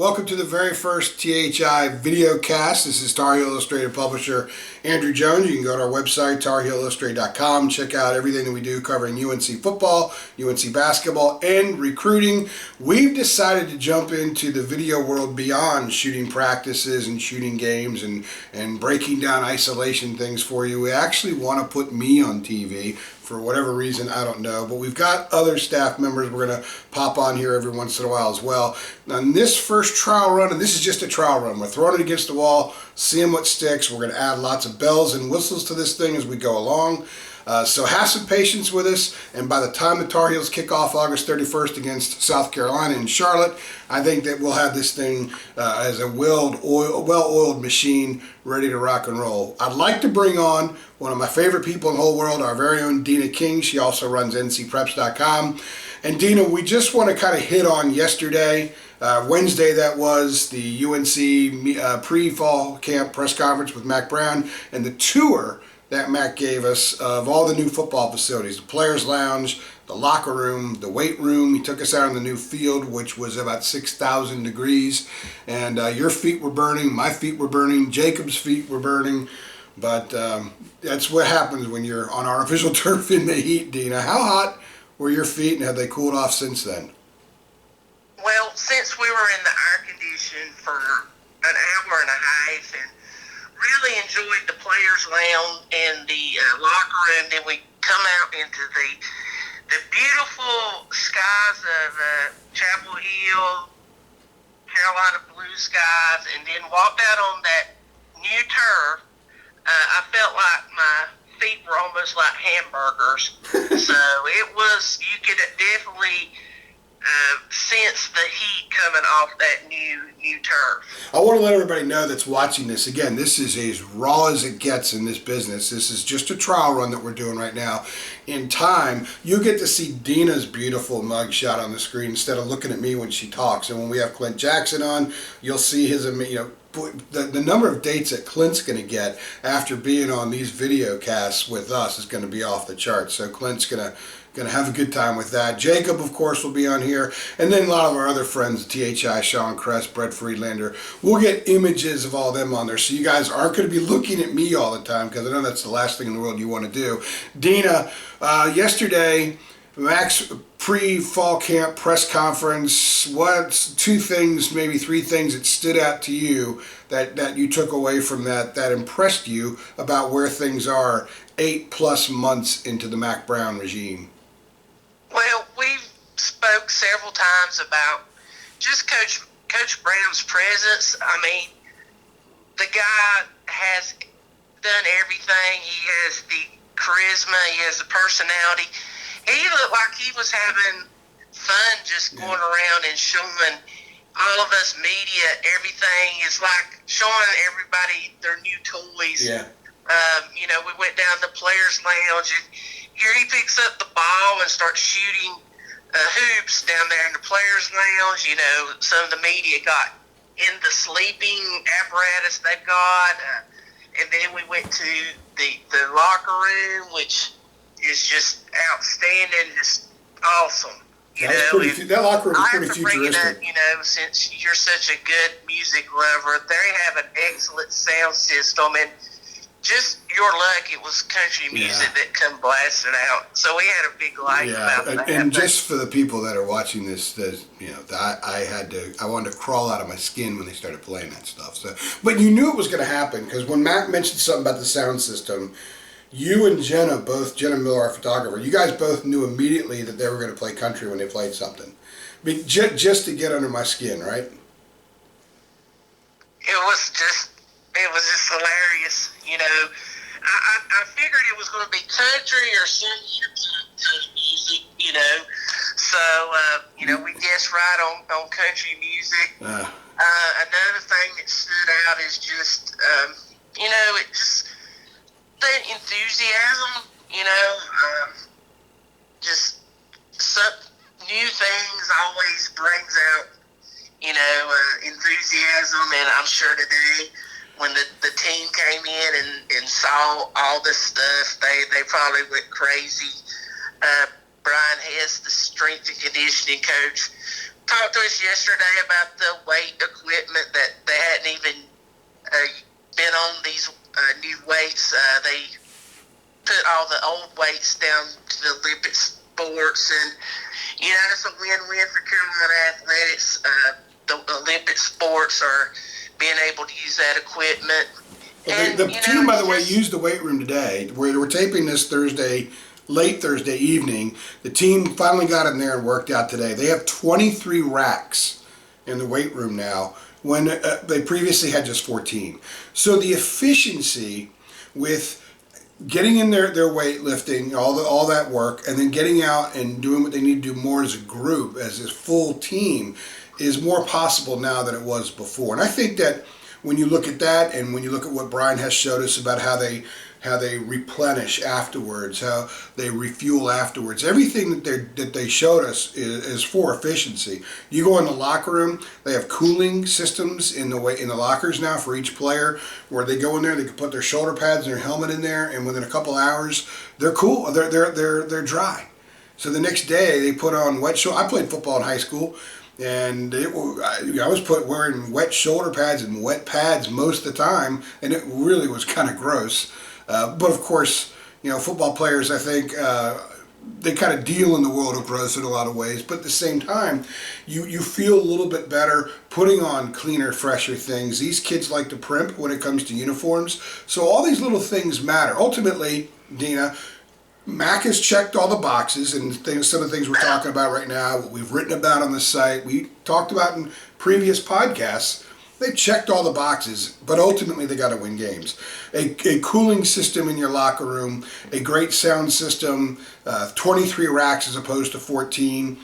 Welcome to the very first THI VideoCast. This is Tar Heel Illustrated publisher Andrew Jones. You can go to our website, tarheelillustrated.com, check out everything that we do covering UNC football, UNC basketball, and recruiting. We've decided to jump into the video world beyond shooting practices and shooting games and breaking down isolation things for you. We actually want to put me on TV. For whatever reason, I don't know. But we've got other staff members we're going to pop on here every once in a while as well. On this first trial run, and this is just a trial run, we're throwing it against the wall, seeing what sticks. We're going to add lots of bells and whistles to this thing as we go along. So have some patience with us, and by the time the Tar Heels kick off August 31st against South Carolina in Charlotte, I think that we'll have this thing as a well-oiled machine ready to rock and roll. I'd like to bring on one of my favorite people in the whole world, our very own Dina King. She also runs ncpreps.com. And Dina, we just want to kind of hit on yesterday, Wednesday that was, the UNC pre-fall camp press conference with Mack Brown and the tour that Mac gave us of all the new football facilities, the players' lounge, the locker room, the weight room. He took us out on the new field, which was about 6,000 degrees. And your feet were burning, my feet were burning, Jacob's feet were burning. But that's what happens when you're on artificial turf in the heat, Dina. How hot were your feet, and have they cooled off since then? Well, since we were in the air condition for an hour and a half, and really enjoyed the players' lounge and the locker room. Then we come out into the beautiful skies of Chapel Hill, Carolina blue skies, and then walked out on that new turf. I felt like my feet were almost like hamburgers. So it was, you could definitely sense the heat coming off that new turf. I want to let everybody know that's watching this. Again, this is as raw as it gets in this business. This is just a trial run that we're doing right now. In time, you get to see Dina's beautiful mugshot on the screen instead of looking at me when she talks. And when we have Clint Jackson on, you'll see his, the number of dates that Clint's going to get after being on these video casts with us is going to be off the charts. So Clint's going to have a good time with that. Jacob, of course, will be on here. And then a lot of our other friends, THI, Sean Kress, Brett Friedlander. We'll get images of all of them on there. So you guys aren't going to be looking at me all the time, because I know that's the last thing in the world you want to do. Dina, yesterday, Mac's pre-fall camp press conference, what's two things, maybe three things that stood out to you that you took away from that impressed you about where things are 8+ months into the Mack Brown regime? Well, we've spoke several times about just Coach Brown's presence. I mean, the guy has done everything. He has the charisma. He has the personality. He looked like he was having fun just going around and showing all of us media everything. It's like showing everybody their new toys. Yeah. We went down to the players' lounge, and here he picks up the ball and starts shooting hoops down there in the players' lounge. Some of the media got in the sleeping apparatus they've got. And then we went to the locker room, which is just outstanding, just awesome. That locker room is pretty futuristic. Bring it up, since you're such a good music lover, they have an excellent sound system, and just your luck, it was country music that come blasting out. So we had a big light about that. And just for the people that are watching this, I wanted to crawl out of my skin when they started playing that stuff. So, but you knew it was going to happen, because when Mac mentioned something about the sound system, you and Jenna Miller, our photographer, you guys both knew immediately that they were going to play country when they played something. I mean, just to get under my skin, right? It was just hilarious. I figured it was going to be country or some music, So, we guessed right on country music. Another thing that stood out is just, it just the enthusiasm, just some new things always brings out, enthusiasm. And I'm sure today, when the team came in and saw all this stuff, they probably went crazy. Brian Hess, the strength and conditioning coach, talked to us yesterday about the weight weights down to the Olympic sports, and it's a win-win for Carolina athletics. The Olympic sports are being able to use that equipment. Well, the team, by the way, used the weight room today. We're taping this Thursday, late Thursday evening. The team finally got in there and worked out today. They have 23 racks in the weight room now, when they previously had just 14. So the efficiency with getting in their weightlifting, all that work, and then getting out and doing what they need to do more as a group, as a full team, is more possible now than it was before. And I think that when you look at that, and when you look at what Brian has showed us about how they replenish afterwards, how they refuel afterwards, everything that they showed us is for efficiency. You go in the locker room, they have cooling systems in the lockers now for each player, where they go in there, they can put their shoulder pads and their helmet in there, and within a couple hours they're cool, they're dry. So the next day they put on wet shoulder. I played football in high school, and I was wearing wet shoulder pads and wet pads most of the time, and it really was kind of gross. But of course, football players, I think, they kind of deal in the world of gross in a lot of ways. But at the same time, you feel a little bit better putting on cleaner, fresher things. These kids like to primp when it comes to uniforms. So all these little things matter. Ultimately, Dina, Mac has checked all the boxes, and some of the things we're talking about right now, what we've written about on the site, we talked about in previous podcasts. They've checked all the boxes, but ultimately they got to win games. A cooling system in your locker room, a great sound system, 23 racks as opposed to 14,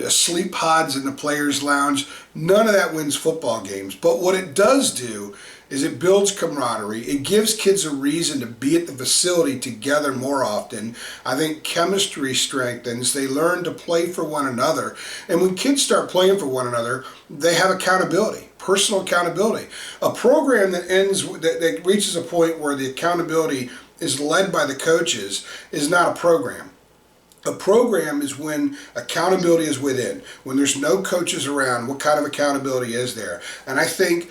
sleep pods in the players' lounge. None of that wins football games. But what it does do is it builds camaraderie. It gives kids a reason to be at the facility together more often. I think chemistry strengthens. They learn to play for one another. And when kids start playing for one another, they have accountability, personal accountability. A program that reaches a point where the accountability is led by the coaches is not a program. A program is when accountability is within. When there's no coaches around, what kind of accountability is there? And I think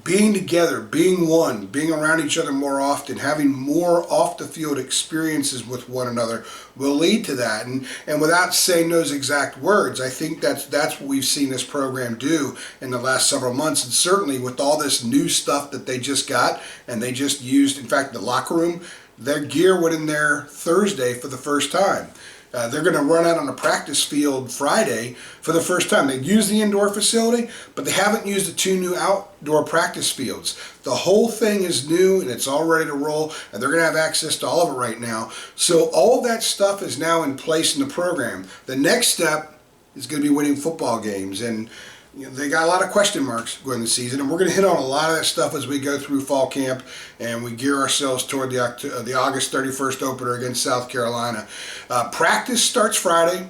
being together, being one, being around each other more often, having more off the field experiences with one another will lead to that. And without saying those exact words, I think that's what we've seen this program do in the last several months. And certainly with all this new stuff that they just got and they just used, in fact, the locker room, their gear went in there Thursday for the first time. They're going to run out on the practice field Friday for the first time. They've used the indoor facility, but they haven't used the 2 new outdoor practice fields. The whole thing is new, and it's all ready to roll, and they're going to have access to all of it right now. So all of that stuff is now in place in the program. The next step is going to be winning football games, and they got a lot of question marks going the season, and we're going to hit on a lot of that stuff as we go through fall camp and we gear ourselves toward the August 31st opener against South Carolina. Practice starts Friday.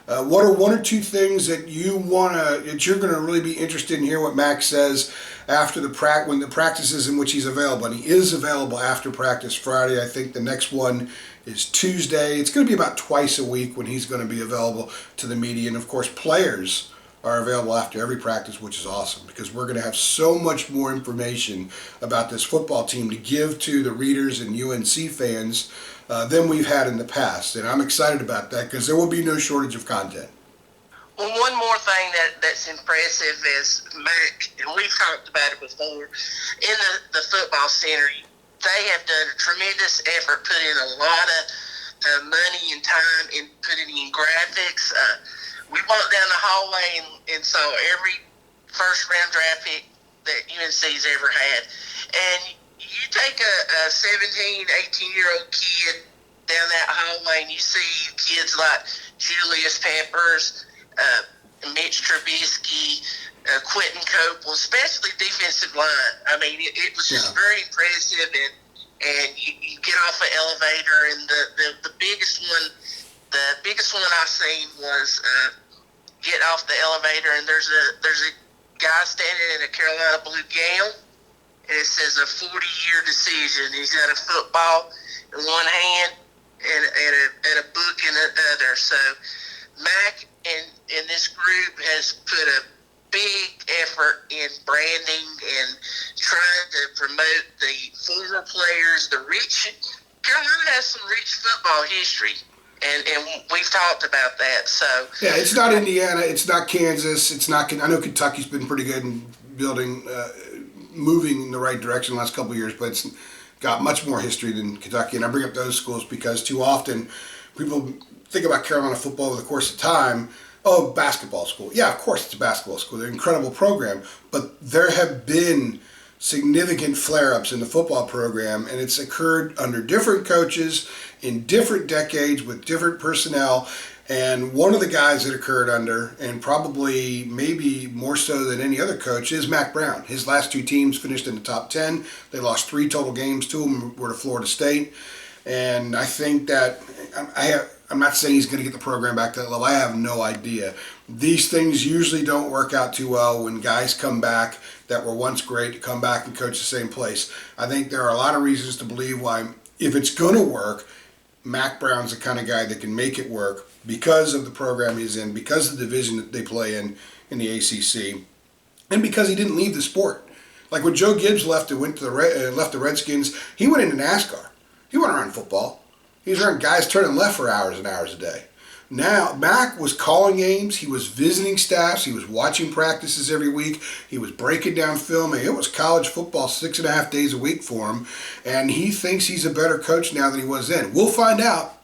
What are 1 or 2 things that you're going to really be interested in hear what Max says after when the practices in which he's available? And he is available after practice Friday. I think the next one is Tuesday. It's going to be about twice a week when he's going to be available to the media, and of course players are available after every practice, which is awesome because we're going to have so much more information about this football team to give to the readers and UNC fans than we've had in the past. And I'm excited about that because there will be no shortage of content. Well, one more thing that's impressive is Mac, and we've talked about it before, in the football center, they have done a tremendous effort, put in a lot of money and time in putting in graphics. We walked down the hallway and saw every first-round draft pick that UNC's ever had. And you take a 17, 18-year-old kid down that hallway and you see kids like Julius Peppers, Mitch Trubisky, Quentin Copeland, especially defensive line. I mean, it was just very impressive. And you get off an elevator, and the biggest one I seen was get off the elevator, and there's a guy standing in a Carolina blue gown, and it says a 40-year decision. He's got a football in one hand and a book in the other. So Mac and this group has put a big effort in branding and trying to promote the former players, the rich Carolina has some rich football history, and we've talked about that. So yeah, it's not Indiana, it's not Kansas, it's not. I know Kentucky's been pretty good in building, moving in the right direction the last couple of years, but it's got much more history than Kentucky. And I bring up those schools because too often people think about Carolina football over the course of time. Oh, basketball school. Yeah, of course it's a basketball school. They're an incredible program, but there have been significant flare-ups in the football program, and it's occurred under different coaches in different decades with different personnel. And one of the guys that occurred under, and probably maybe more so than any other coach, is Mac Brown. His last two teams finished in the top 10. They lost 3 total games. 2 of them were to Florida State. And I think that I'm not saying he's going to get the program back to that level. I have no idea. These things usually don't work out too well when guys come back that were once great to come back and coach the same place. I think there are a lot of reasons to believe why, if it's going to work, Mac Brown's the kind of guy that can make it work because of the program he's in, because of the division that they play in the ACC, and because he didn't leave the sport. Like when Joe Gibbs left and went to left the Redskins, he went into NASCAR. He went around football. He was around guys turning left for hours and hours a day. Now, Mac was calling games. He was visiting staffs. He was watching practices every week. He was breaking down film. It was college football 6.5 days a week for him. And he thinks he's a better coach now than he was then. We'll find out.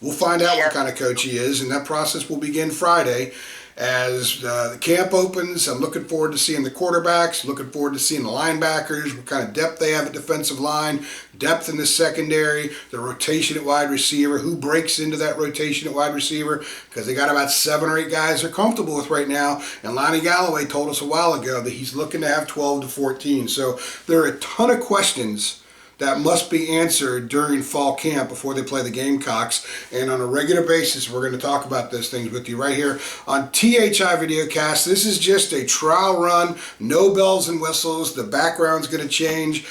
We'll find out what kind of coach he is, and that process will begin Friday as the camp opens. I'm looking forward to seeing the quarterbacks, looking forward to seeing the linebackers, what kind of depth they have at defensive line, depth in the secondary, the rotation at wide receiver, who breaks into that rotation at wide receiver, because they got about 7 or 8 guys they're comfortable with right now, and Lonnie Galloway told us a while ago that he's looking to have 12 to 14. So there are a ton of questions that must be answered during fall camp before they play the Gamecocks. And on a regular basis, we're going to talk about those things with you right here on THI VideoCast. This is just a trial run, no bells and whistles. The background's going to change.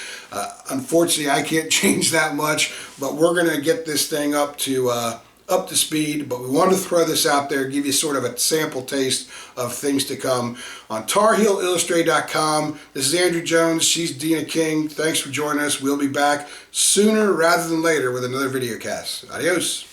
Unfortunately, I can't change that much, but we're going to get this thing up to speed. But we wanted to throw this out there, give you sort of a sample taste of things to come on TarHeelIllustrated.com. This is Andrew Jones. She's Dina King. Thanks for joining us. We'll be back sooner rather than later with another VideoCast. Adios.